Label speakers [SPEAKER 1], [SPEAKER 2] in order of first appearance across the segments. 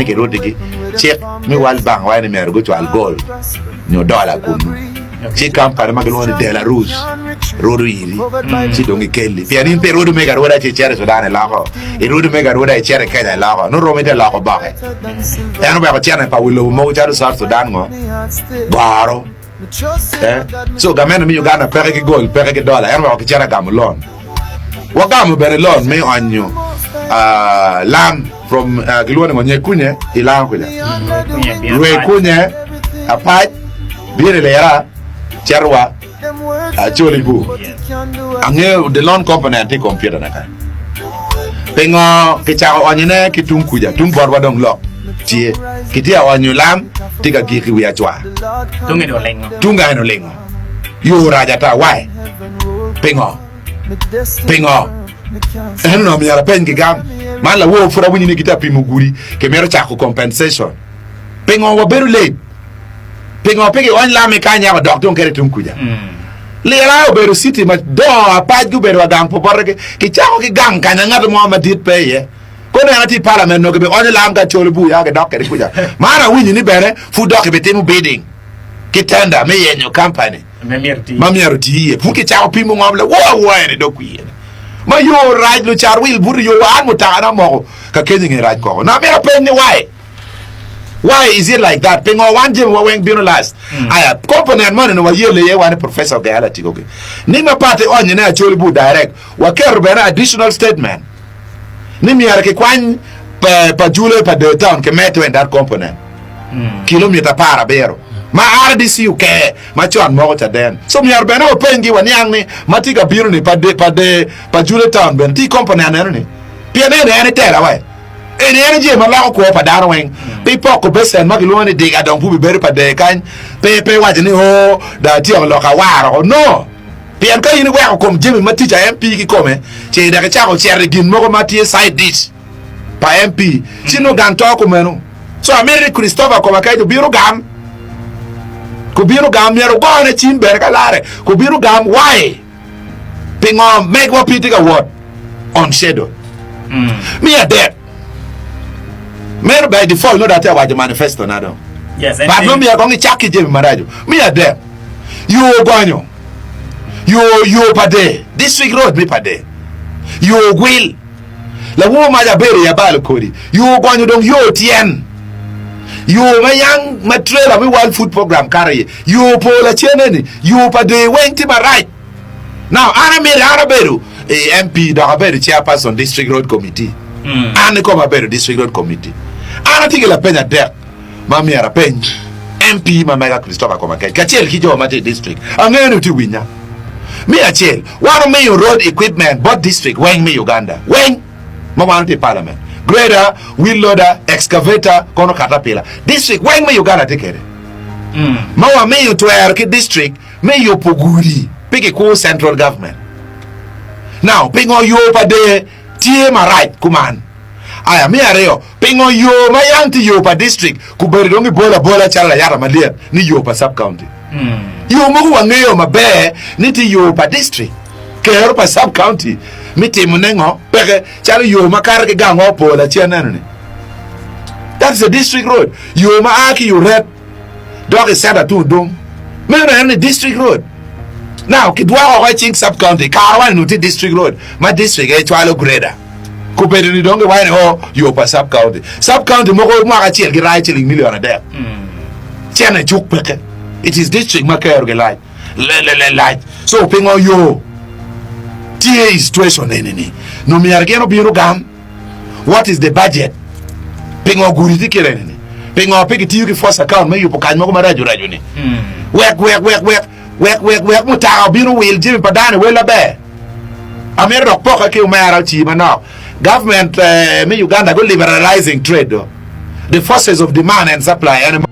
[SPEAKER 1] ne ke rodigi check mi wal bang wa ne mer go to al gol no dollar kum ci campare magalone de la rouge rodo yiri ci dongi kelli pianin pe rodo mega roda ci cere sudane la ko e rodo mega roda e cere keda la ko no romete la ko ba e no ba cere pa willo mo jaru sa sudan ngo baro so gameno mi Uganda pere che gol pere che dollar e no ko cere gam lon wa gam bere lon me onyo lam from gilone ngonye kunye ilan kuja we kunye apat bire le ya Charwa Acholi bu ange the loan company anti computer na ka pengo ke chao onyene kitung kuja tung borwa dong lo tie kitia onyolam tika giki wi achwa tunga no lengo yo raja ta wai pengo eno mi ara pengi gam mala wo fura wuni ni kita pimuguri ke mero chako compensation pengo wa beru late pengo pege on la me kanya ba doctor kere tum kuja le ra oberu city ma do apaj gu beru gang poporke ki chako ki gang kanya ngato mo ma dit pe ye ko na ti parliament no ke be on la am ga chole bu ya ga doctor kuja mara winyi ni bere fu doctor be temu bidding ki tender me ye no company mamierti ye fu ki chako pimo ngomle wo ni do kuye ma yo raj lo char wil bur yo an mutana mo ka kenyi ngi raj ko na me pen ni why is it like that? Pingo one Jim Weng Bino last. Aya component money no yearly ye one professor of reality okay. Nima party on you na Acholi bu direct. Wa ker bena additional statement. Nimi ara ke kwan pa jule pa de town ke meto in that component. Kilometer para bero. Ma RDC UK ma chon mo ta den. So mi ar bena opengi wani yang ni matiga biro ni pa jule town ben ti component na ni. Pia ne tela wai. En energy ma la ko pa dar Weng people ko besen ma gilo ni diga don pu be pa de kan pe wa ni ho da ti on lo ka waro no pian ka yin wa ko Jami ma ti ja MP ki ko me che da ka cha ko chere gin mo ko ma ti side dish pa MP sino gan to ko menu so Mary Christopher ko ma kai do biro gam yero go ne chin ber ka lare ko biro gam why pingo make what pitiga what on shadow me a dead men by default know that I was the manifesto now.
[SPEAKER 2] Yes,
[SPEAKER 1] but no me are going to check Jami marajo. Me are there. You gonyo. You pade. District road me pade. You will. La wo ma ya bere ya bal kodi. You gonyo dong yo tien. You mayang matrela we world food program carry. You pola cheneni. You pade Weng to my right. Now ana beru MP da beru chairperson district road committee. Ana ko beru district road committee. Ana tiki la penya dek mami ara peny MP mama Christopher Komake kachel kijo mate district angenu ti winya mi achel waro me road equipment but district Weng me Uganda Weng mama anti parliament grader wheel loader excavator kono caterpillar district Weng me Uganda tekere mawa me to erki district me yo poguri pike ko central government now pingo yo pa de tie ma right kuman aya mi areo pingo yo mayanti yo pa district ku beri dongi bola chala yara maliet ni yo pa sub county yo mo wangeyo mabe ni ti yo pa district kero pa sub county mi ti munengo pege chala yo makar ke gango pola chianano ni that's a district road yo ma aki yo red dog is sada tu dom me na district road now kidwa wa ching sub county kawan no ti district road ma district e chwalo greda kupedi ni donge wine ho yo pa sub county mo ko ma ka chiel gi rai chiling million ade chene chuk peke it is district ma ka ge lai le so pingo yo tie situation nini no mi argeno biro gam what is the budget pingo guri tikere nini pingo peki tiyu ki force account me yo po kan mo ko marajo ni wek muta biro wil Jami padane wela be amer dok poka ki umara chi manao government me Uganda go liberalizing trade though. The forces of demand and supply and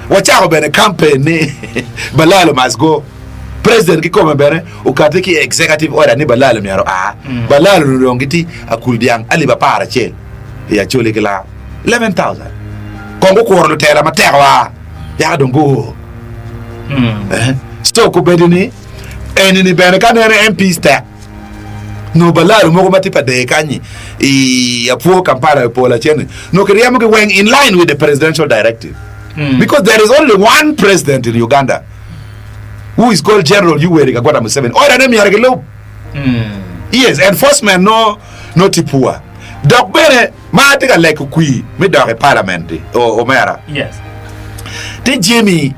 [SPEAKER 1] watch out about the campaign Balaalo must go president ki koma bere ukate ki executive order ni Balaalo miaro Balaalo ngiti akuldiang Aliba para che ya chole kila 11,000 kongo ko Lutela Matek wa ya dongo so ko bedini enini bene kan MP stack no Balaalo mo ko mati pa de kanyi a poor Kampala pola chene no kriya mo ke Weng in line with the presidential directive because there is only one president in Uganda who is called General Yoweri Kaguta Museveni oya name yargelo yes enforcement no tipua dok bene ma tika like kui me dok parliament o mera
[SPEAKER 2] yes
[SPEAKER 1] te Jami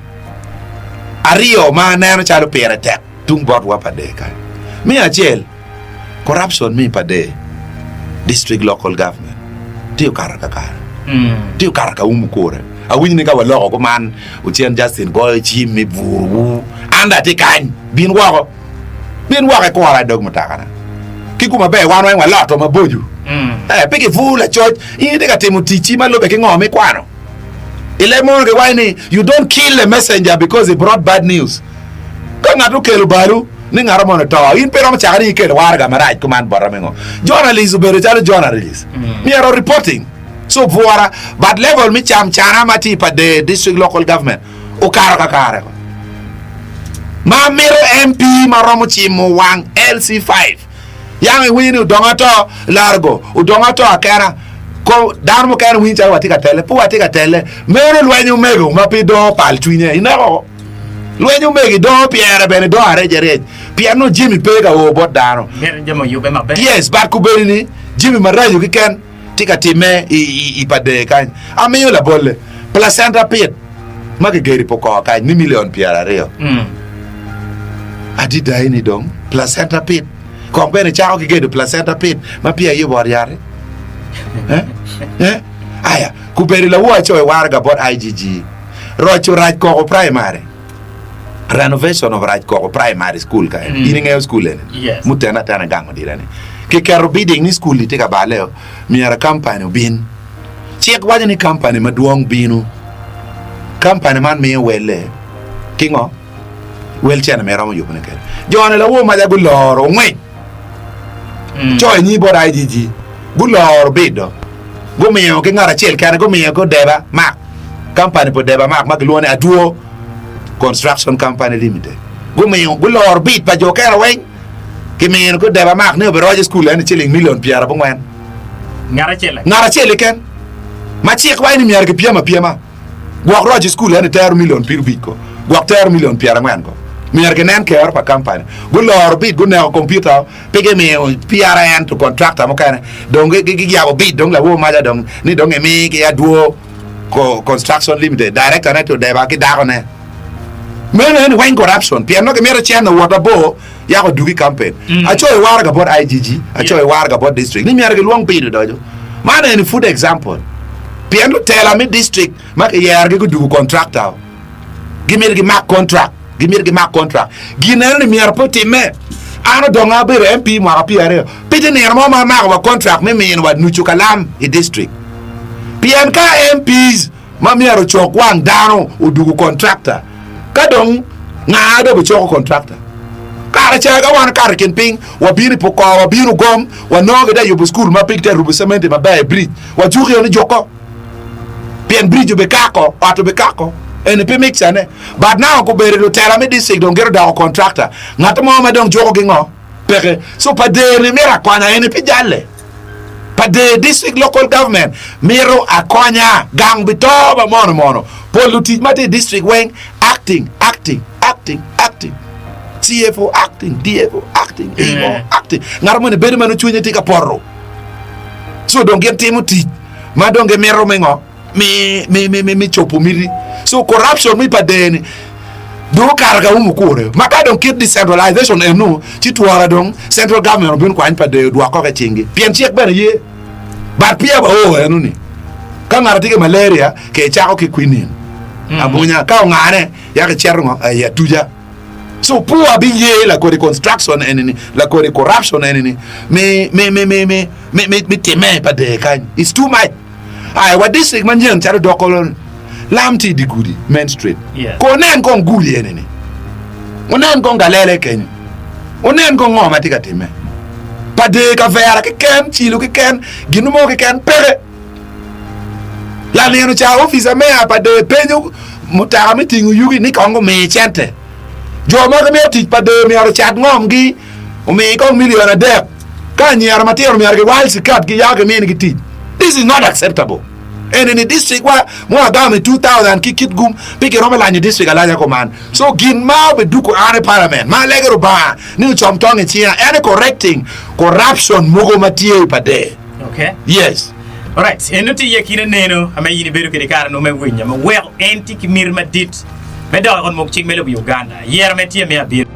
[SPEAKER 1] ario ma neno chalo pere tek tung bot wa pade ka mi achel corruption mi pade district local government tiu karaka tiu karaka umukore awini ni ka waloko ko man uchien Justin boy chim mi buru anda te kan bin wako ko ala dog mutakana kikuma be wan wa lato maboju peke vula church inde ka temu tichi malobe ke ngome kwano ile mo ke wani you don't kill the messenger because he brought bad news ka ngatu kelu baru ni ngara mo to in pero machari ke warga maraj kuman boramengo journalist bere jalo journalist me are reporting so voara but level mi chana mati pa the district local government o kara ma mero MP maromo chimo wang LC5 yang wini Odonga to largo Odonga to akana ko dan mo kan wini chawa tika tele mero lwenyu mego mapido pal twinye inero lwenyu megi do piera bene do areje piano Jimmy pega o bot dano
[SPEAKER 2] jamo yube mabe
[SPEAKER 1] yes ba kubeli ni Jimmy marayo kiken tika time ipade kan amiyo la bolle placenta pit magegeri poko kan ni million piera reo adida ini dong placenta pit kompene chao kige placenta pit ma pia yo bor yare aya kuberi la wo cho warga bot IGG rocho raj ko primary renovation of raj ko primary school ka ini nge school ene
[SPEAKER 2] yes
[SPEAKER 1] mutena tana gango dirane ke kero bidding ni school ite ka baleo miara company bin chek waje ni company maduong Bino company man me wele kingo wel chena me ramo yobne ke jona la wo ma ja guloro ngwe joy ni bor IGG guloro bido gomiyo ke ngara chel kana gomiyo ko deba mak company po deba mak magluone aduo construction company limited gomiyo guloro bid pa jo kera Weng ke men ko deba mak ne beroje school en chilling million piara bo ngwen ngara chele ken ma chik wai ni miar ke piama gwak roje school en ter million pir biko gwak ter million piara ngwen ko miar ke nen ke or pa company guloro bid gunne computer pege me piara en to contractor mo kana donge gi ya bid dong la wo ma ja dong ni dong emi ke aduo ko construction limited director net to deba ki dago ne men Weng corruption piano ke mera chana water bo ya ko dugi campaign acho e warga bot IGG acho e warga bot district ni miar ke luong pido dojo mana ni food example piano tell me district mak yer ke dugu contractor gimir gi mak contract ginel ni miar poti me ano donga be MP ma piare pide ne mo ma wa contract me min wa nuchu kalam e district PNK MPs ma miaro chok wang dano udugu contractor kadong ngado be chok contractor kare chega wan kare ken ping wa bini poko wa binu gom wa noge da yubu school ma pikte rubu cement ma bay bridge wa juki oni joko pien bridge be kako ato be kako ene pe mix ane but now ko bere Lutela me district don gero da contractor ngato mo ma don joko gingo pere so pa de ni mera kwanya ene pe jalle pa de district local government mero akonya gang bitoba mono politi mate district Weng acting CFO acting, DFO acting, EO acting. Ngarmone bede manu chunya tika porro. So don't get timuti. Ma don't get mero mengo. Me chopo miri. So corruption mi padeni. Do karga umukure. Maka don't keep decentralization enu. Chituara dong central government bin kwa npa de do akoka chingi. Pien chek bana ye. But pia ba enu ni. Ka ngaratike malaria ke chako ke quinin. Abunya ka ngane ya ke cherno ya tuja. So poor be ye la kore construction enemy, la kore corruption enemy. Me teme pa de kan. It's too much. Ai wa district man yen charo dokolon. Lamti di gudi Main Street. Konen kon gudi enemy. Onen kon galele ken. Onen kon ngoma tika teme. Pa de ka vera ke ken chilu ke ken, ginumo ke ken pere. La neno cha officer me pade penyo mutami tingu yugi ni kongo me chante. Jo ma me ti pade me ar chat ngom gi o me ko million a dep. Ka nyar matero me ar ge wal sikat gi ya ge me ni ti. This is not acceptable. And in the district where more than 2000 kikit gum pick it in the district alanya command. So gin ma be duko ane parliament. Ma legero ba ni chom tong chia any correcting corruption mugo matie pade.
[SPEAKER 2] Okay.
[SPEAKER 1] Yes.
[SPEAKER 2] All right. Enuti yakina neno ama yini beru ke kara no me winya. Ma well anti kimir madit. Me da on mok chik melo Uganda. Yer me tie me abir.